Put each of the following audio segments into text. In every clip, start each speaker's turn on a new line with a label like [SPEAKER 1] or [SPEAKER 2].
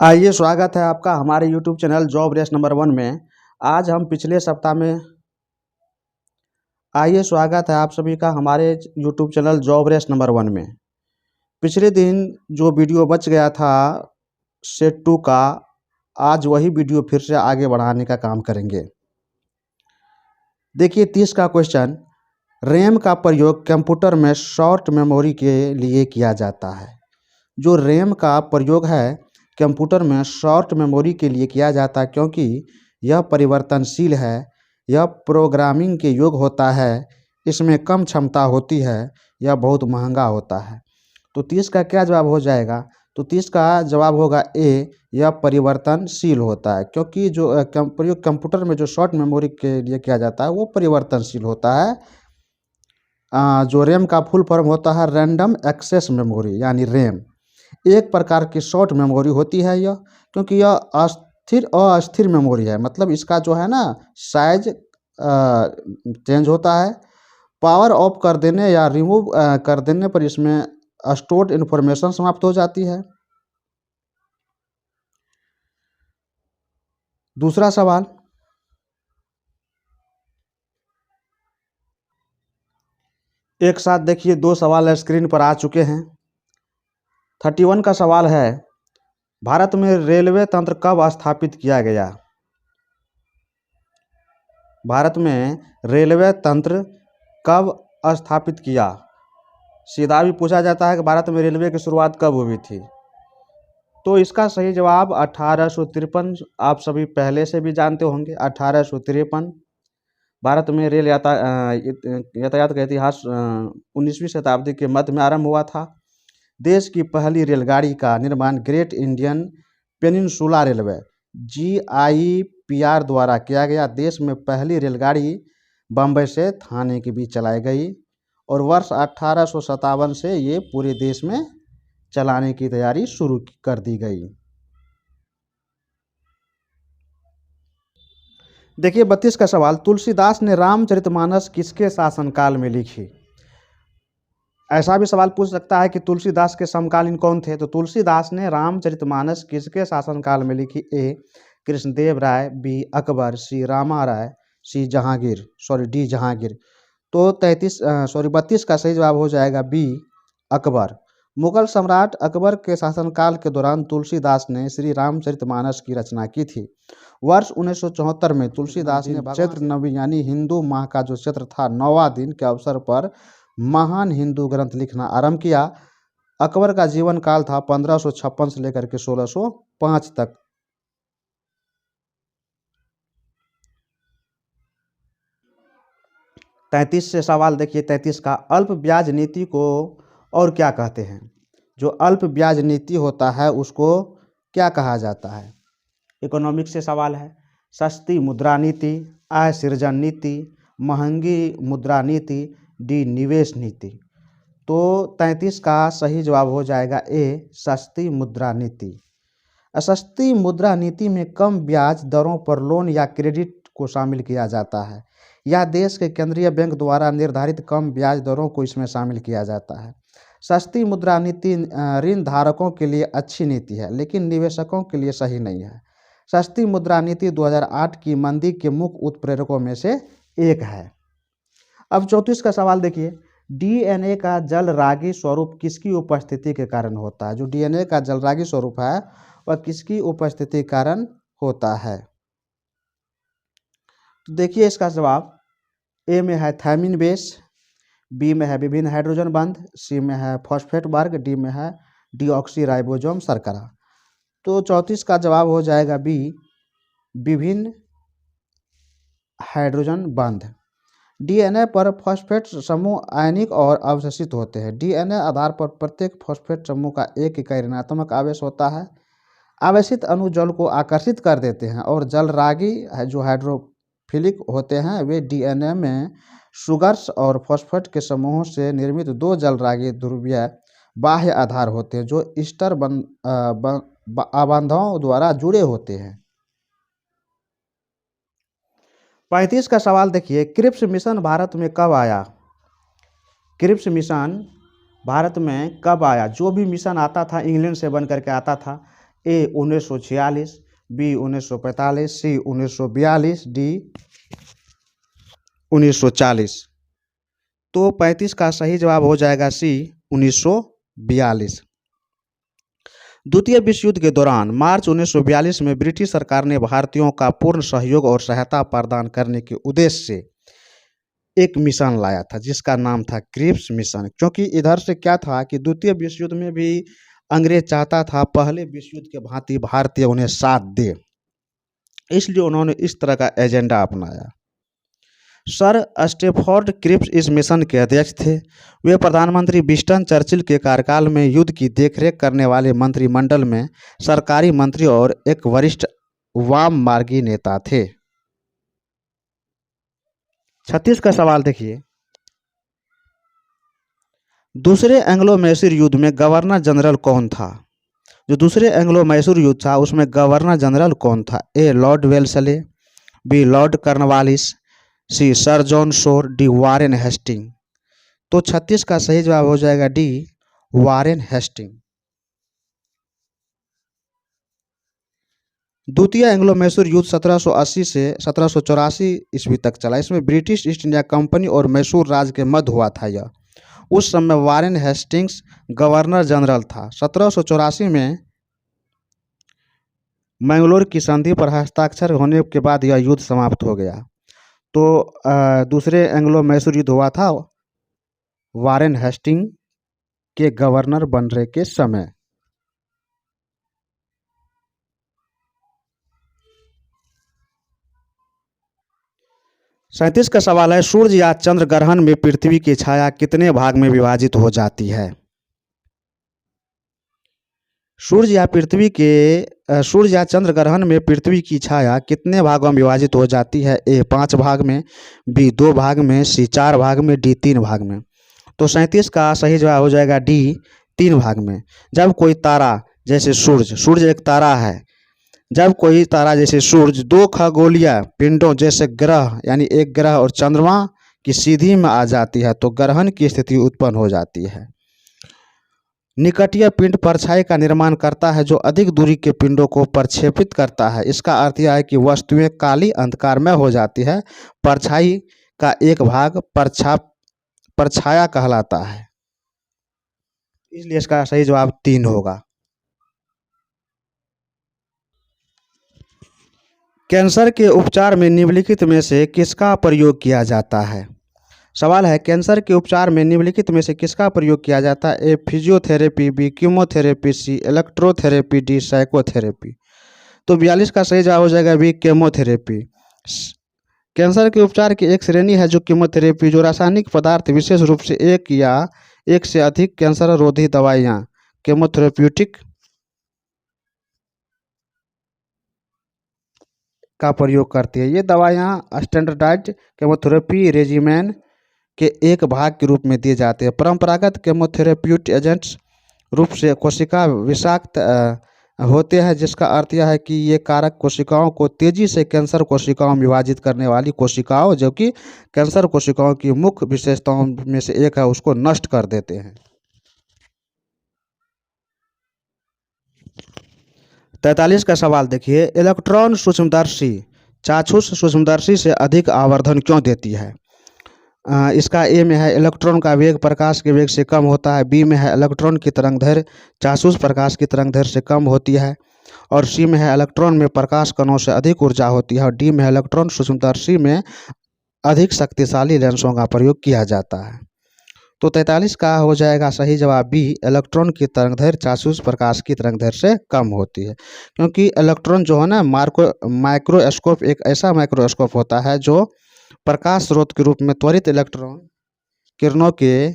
[SPEAKER 1] आइए, स्वागत है आपका हमारे YouTube channel job race number 1 में। आज हम पिछले सप्ताह में आइए स्वागत है आप सभी का हमारे YouTube channel job race number 1 में। पिछले दिन जो वीडियो बच गया था सेट 2 का, आज वही वीडियो फिर से आगे बढ़ाने का काम करेंगे। देखिए 30 का क्वेश्चन, रैम का प्रयोग कंप्यूटर में शॉर्ट मेमोरी के लिए किया जाता है। जो रैम का प्रयोग है कंप्यूटर में शॉर्ट मेमोरी के लिए किया जाता है क्योंकि यह परिवर्तनशील है, यह प्रोग्रामिंग के योग्य होता है, इसमें कम क्षमता होती है, यह बहुत महंगा होता है। तो 30 का क्या जवाब हो जाएगा? तो 30 का जवाब होगा ए, यह परिवर्तनशील होता है क्योंकि जो प्रयोग कंप्यूटर में जो शॉर्ट मेमोरी के लिए किया जाता है वो परिवर्तनशील होता है। जो रैम का फुल फॉर्म होता है रैंडम एक्सेस मेमोरी यानी रैम। एक प्रकार की शॉर्ट मेमोरी होती है यह, क्योंकि यह अस्थिर मेमोरी है। मतलब इसका जो है ना साइज चेंज होता है। पावर ऑफ कर देने या रिमूव कर देने पर इसमें स्टोर्ड इन्फॉर्मेशन समाप्त हो जाती है। दूसरा सवाल, एक साथ देखिए दो सवाल स्क्रीन पर आ चुके हैं। 31 का सवाल है, भारत में रेलवे तंत्र कब स्थापित किया गया? भारत में रेलवे तंत्र कब स्थापित किया? सीधा भी पूछा जाता है कि भारत में रेलवे की शुरुआत कब हुई थी। तो इसका सही जवाब 1853। आप सभी पहले से भी जानते होंगे 1853 भारत में रेल यातायात का इतिहास 19वीं शताब्दी के मध्य में आरंभ हुआ था। देश की पहली रेलगाड़ी का निर्माण great Indian peninsula railway GIPR द्वारा किया गया। देश में पहली रेलगाड़ी बम्बई से थाने के बीच चलाई गई और वर्ष 1857 से ये पूरे देश में चलाने की तैयारी शुरू कर दी गई। देखिए 32 का सवाल, तुलसीदास ने रामचरितमानस किसके शासनकाल में लिखी? ऐसा भी सवाल पूछ सकता है कि तुलसीदास के समकालीन कौन थे। तो तुलसीदास ने रामचरितमानस किसके शासनकाल में लिखी? ए कृष्णदेव राय, बी अकबर, सी रामा राय, डी जहांगीर। तो 32 का सही जवाब हो जाएगा बी अकबर। मुगल सम्राट अकबर के शासनकाल के दौरान तुलसीदास ने श्री रामचरितमानस की रचना की थी। वर्ष 1974 में तुलसीदास ने चैत्र नवमी यानी हिंदू माह का जो चैत्र था 9वां दिन के अवसर पर महान हिंदू ग्रंथ लिखना आरंभ किया। अकबर का जीवन काल था 1556 से लेकर के 1605 तक। तैंतीस से सवाल देखिए 33 का, अल्प ब्याज नीति को और क्या कहते हैं? जो अल्प ब्याज नीति होता है उसको क्या कहा जाता है? इकोनॉमिक्स से सवाल है। सस्ती मुद्रा नीति, आय सृजन नीति, महंगी मुद्रा नीति, डी निवेश नीति। तो 33 का सही जवाब हो जाएगा ए सस्ती मुद्रा नीति। सस्ती मुद्रा नीति में कम ब्याज दरों पर लोन या क्रेडिट को शामिल किया जाता है। यह देश के केंद्रीय बैंक द्वारा निर्धारित कम ब्याज दरों को इसमें शामिल किया जाता है। सस्ती मुद्रा नीति ऋण धारकों के लिए अच्छी नीति है लेकिन निवेशकों के लिए सही नहीं है। सस्ती मुद्रा नीति 2008 की मंदी के मुख्य उत्प्रेरकों में से एक है। अब 34 का सवाल देखिए, DNA का जलरागी स्वरूप किसकी उपस्थिति के कारण होता है? जो DNA का जलरागी स्वरूप है वह किसकी उपस्थिति के कारण होता है? तो देखिए इसका जवाब ए में है थायमिन बेस, बी में है विभिन्न हाइड्रोजन बंध, सी में है फॉस्फेट वर्ग, डी में है डीऑक्सीराइबोसोम शर्करा। तो 34 का जवाब हो जाएगा बी विभिन्न हाइड्रोजन बंध। DNA पर फॉस्फेट समूह आयनिक और अवशोषित होते हैं। DNA आधार पर प्रत्येक फॉस्फेट समूह का एक इकाई ऋणात्मक आवेश होता है। आवेशित अणु जल को आकर्षित कर देते हैं और जलरागी जो हाइड्रोफिलिक होते हैं वे DNA में शुगर्स और फॉस्फेट के समूहों से निर्मित दो जलरागी ध्रुवीय बाह्य आधार होते हैं जो ईस्टर आबंधों द्वारा जुड़े होते हैं। 35 का सवाल देखिए, क्रिप्स मिशन भारत में कब आया? क्रिप्स मिशन भारत में कब आया? जो भी मिशन आता था इंग्लैंड से बन करके आता था। ए 1946, बी 1945, सी 1942, डी 1940। तो 35 का सही जवाब हो जाएगा सी 1942। द्वितीय विश्व युद्ध के दौरान मार्च 1942 में ब्रिटिश सरकार ने भारतीयों का पूर्ण सहयोग और सहायता प्रदान करने के उद्देश्य से एक मिशन लाया था जिसका नाम था क्रिप्स मिशन। क्योंकि इधर से क्या था कि द्वितीय विश्व युद्ध में भी अंग्रेज चाहता था पहले विश्व युद्ध के भांति भारतीय उन्हें साथ दे, इसलिए उन्होंने इस तरह का एजेंडा अपनाया। सर स्टैफोर्ड क्रिप्स इस मिशन के अध्यक्ष थे। वे प्रधानमंत्री विंस्टन चर्चिल के कार्यकाल में युद्ध की देखरेख करने वाले मंत्रिमंडल में सरकारी मंत्री और एक वरिष्ठ वाम मार्गी नेता थे। 36 का सवाल देखिए, दूसरे एंग्लो मैसूर युद्ध में गवर्नर जनरल कौन था? जो दूसरे एंग्लो मैसूर युद्ध था उसमें गवर्नर जनरल कौन था? A Lord Wellesley, B Lord Cornwallis, C sir John Shore, D Warren Hasting. तो 36 का सही जवाब हो जाएगा डी वारेन हेस्टिंग। द्वितीय एंग्लो मैसूर युद्ध 1780 से 1784 ईस्वी तक चला। इसमें ब्रिटिश ईस्ट इंडिया कंपनी और मैसूर राज के मध्य हुआ था यह। उस समय वारेन हेस्टिंग्स गवर्नर जनरल था। 1784 में मैंगलोर की संधि पर हस्ताक्षर होने के बाद यह युद्ध समाप्त हो गया। तो दूसरे एंग्लो मैसूर युद्ध हुआ था वारेन हेस्टिंग के गवर्नर बनने के समय। सैंतीस का सवाल है, सूर्य या चंद्र ग्रहण में पृथ्वी की छाया कितने भाग में विभाजित हो जाती है? सूर्य या चंद्र ग्रहण में पृथ्वी की छाया कितने भागों में विभाजित हो जाती है? ए 5 भाग में, बी 2 भाग में, सी 4 भाग में, डी 3 भाग में। तो 37 का सही जवाब हो जाएगा डी 3 भाग में। जब कोई तारा जैसे सूर्य एक तारा है, जब कोई तारा जैसे सूर्य 2 खगोलीय पिंडों जैसे ग्रह यानी एक ग्रह और चंद्रमा की सीधी में आ जाती है तो ग्रहण की स्थिति उत्पन्न हो जाती है। निकटीय पिंड परछाई का निर्माण करता है जो अधिक दूरी के पिंडों को प्रक्षेपित करता है। इसका अर्थ यह है कि वस्तुएं काली अंधकारमय हो जाती है। परछाई का एक भाग परछाया कहलाता है, इसलिए इसका सही जवाब 3 होगा। कैंसर के उपचार में निम्नलिखित में से किसका प्रयोग किया जाता है? सवाल है, कैंसर के उपचार में निम्नलिखित में से किसका प्रयोग किया जाता है? ए फिजियोथेरेपी, बी कीमोथेरेपी, सी इलेक्ट्रोथेरेपी, डी साइकोथेरेपी। तो 42 का सही जवाब हो जाएगा बी कीमोथेरेपी। कैंसर के उपचार की एक श्रेणी है जो कीमोथेरेपी, जो रासायनिक पदार्थ विशेष रूप से एक या एक से अधिक कैंसर रोधी दवाइयाँ कीमोथेरेप्यूटिक का प्रयोग करती है। ये दवाइयाँ स्टैंडर्डाइज्ड कीमोथेरेपी रेजिमेन के एक भाग के रूप में दिए जाते हैं। परंपरागत कीमोथेरेप्यूटिक एजेंट्स रूप से कोशिका विषाक्त होते हैं, जिसका अर्थ यह है कि ये कारक कोशिकाओं को तेजी से कैंसर कोशिकाओं में विभाजित करने वाली कोशिकाओं, जो कि कैंसर कोशिकाओं की मुख्य विशेषताओं में से एक है, उसको नष्ट कर देते हैं। 43 का सवाल देखिए, इलेक्ट्रॉन सूक्ष्मदर्शी चाक्षुष सूक्ष्मदर्शी से अधिक आवर्धन क्यों देती है? इसका ए में है इलेक्ट्रॉन का वेग प्रकाश के वेग से कम होता है, बी में है इलेक्ट्रॉन की तरंगदैर्घ्य चाक्षुष प्रकाश की तरंगदैर्घ्य से कम होती है, और सी में है इलेक्ट्रॉन में प्रकाश कणों से अधिक ऊर्जा होती है, और डी में है इलेक्ट्रॉन सूक्ष्मदर्शी में अधिक शक्तिशाली लेंसों का प्रयोग किया जाता है। तो 43 का हो जाएगा सही जवाब बी, इलेक्ट्रॉन की तरंगदैर्घ्य चाक्षुष प्रकाश की तरंगदैर्घ्य से कम होती है। क्योंकि इलेक्ट्रॉन जो है ना माइक्रोस्कोप एक ऐसा माइक्रोस्कोप होता है जो प्रकाश स्रोत के रूप में त्वरित इलेक्ट्रॉन किरणों के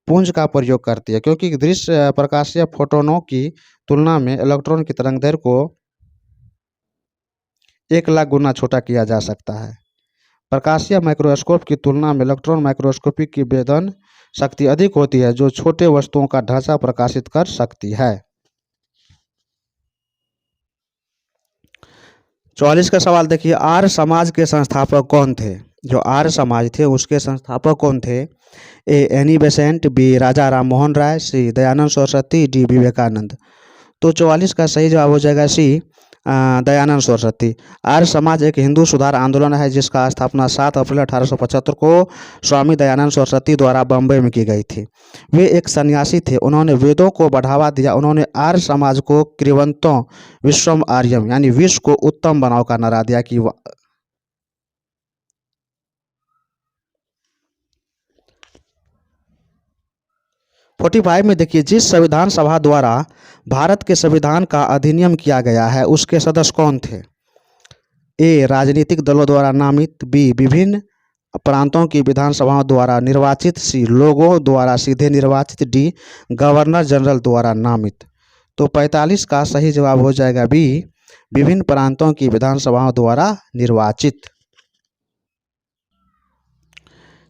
[SPEAKER 1] पुंज का प्रयोग करती है। क्योंकि दृश्य प्रकाशीय फोटोनों की तुलना में इलेक्ट्रॉन की तरंगदैर्घ्य को 1 लाख गुना छोटा किया जा सकता है। प्रकाशीय माइक्रोस्कोप की तुलना में इलेक्ट्रॉन माइक्रोस्कोपी की भेदन शक्ति अधिक होती है, जो छोटे वस्तुओं का ढांचा प्रकाशित कर सकती है। 44 का सवाल देखिए, आर्य समाज के संस्थापक कौन थे? जो आर्य समाज थे उसके संस्थापक कौन थे? ए एनी बेसेंट, बी राजा राम मोहन राय, सी दयानंद सरस्वती, डी विवेकानंद। तो 44 का सही जवाब हो जाएगा सी, दयानंद सरस्वती। आर्य समाज एक हिंदू सुधार आंदोलन है जिसका स्थापना 7 अप्रैल 1875 को स्वामी दयानंद सरस्वती द्वारा बम्बई में की गई थी। वे एक सन्यासी थे। उन्होंने वेदों को बढ़ावा दिया। उन्होंने आर्य समाज को कृवंतो विश्वम आर्यम यानी विश्व को उत्तम बनाओ का नारा दिया कि 45 में देखिए, जिस संविधान सभा द्वारा भारत के संविधान का अधिनियम किया गया है उसके सदस्य कौन थे? ए राजनीतिक दलों द्वारा नामित, बी विभिन्न प्रांतों की विधानसभाओं द्वारा निर्वाचित, सी लोगों द्वारा सीधे निर्वाचित, डी गवर्नर जनरल द्वारा नामित। तो 45 का सही जवाब हो जाएगा बी, विभिन्न प्रांतों की विधानसभाओं द्वारा निर्वाचित।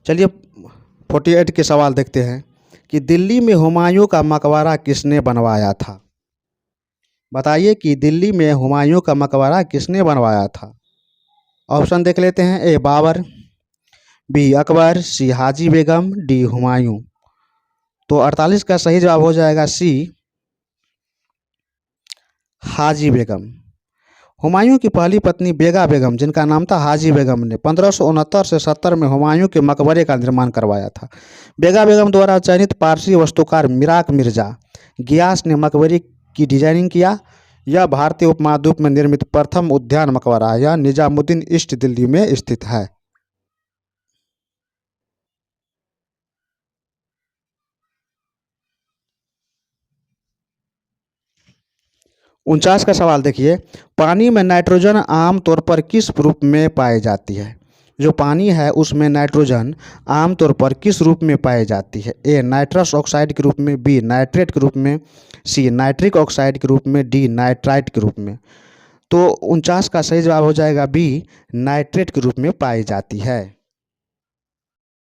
[SPEAKER 1] चलिए 48 के सवाल देखते हैं कि दिल्ली में हुमायूं का मकबरा किसने बनवाया था? बताइए कि दिल्ली में हुमायूं का मकबरा किसने बनवाया था? ऑप्शन देख लेते हैं। ए बाबर, बी अकबर, सी हाजी बेगम, डी हुमायूं। तो 48 का सही जवाब हो जाएगा सी, हाजी बेगम। हुमायूं की पहली पत्नी बेगा बेगम, जिनका नाम था हाजी बेगम, ने 1569 से 70 में हुमायूं के मकबरे का निर्माण करवाया था। बेगा बेगम द्वारा चयनित पारसी वास्तुकार मिराक मिर्जा गियास ने मकबरे की डिजाइनिंग किया। यह भारतीय उपमहाद्वीप में निर्मित प्रथम उद्यान मकबरा है। यह निजामुद्दीन ईस्ट दिल्ली में स्थित है। 49 का सवाल देखिए, पानी में नाइट्रोजन आमतौर पर किस रूप में पाई जाती है? जो पानी है उसमें नाइट्रोजन आमतौर पर किस रूप में पाई जाती है? ए नाइट्रस ऑक्साइड के रूप में, बी नाइट्रेट के रूप में, सी नाइट्रिक ऑक्साइड के रूप में, डी नाइट्राइट के रूप में। तो 49 का सही जवाब हो जाएगा बी, नाइट्रेट के रूप में पाई जाती है।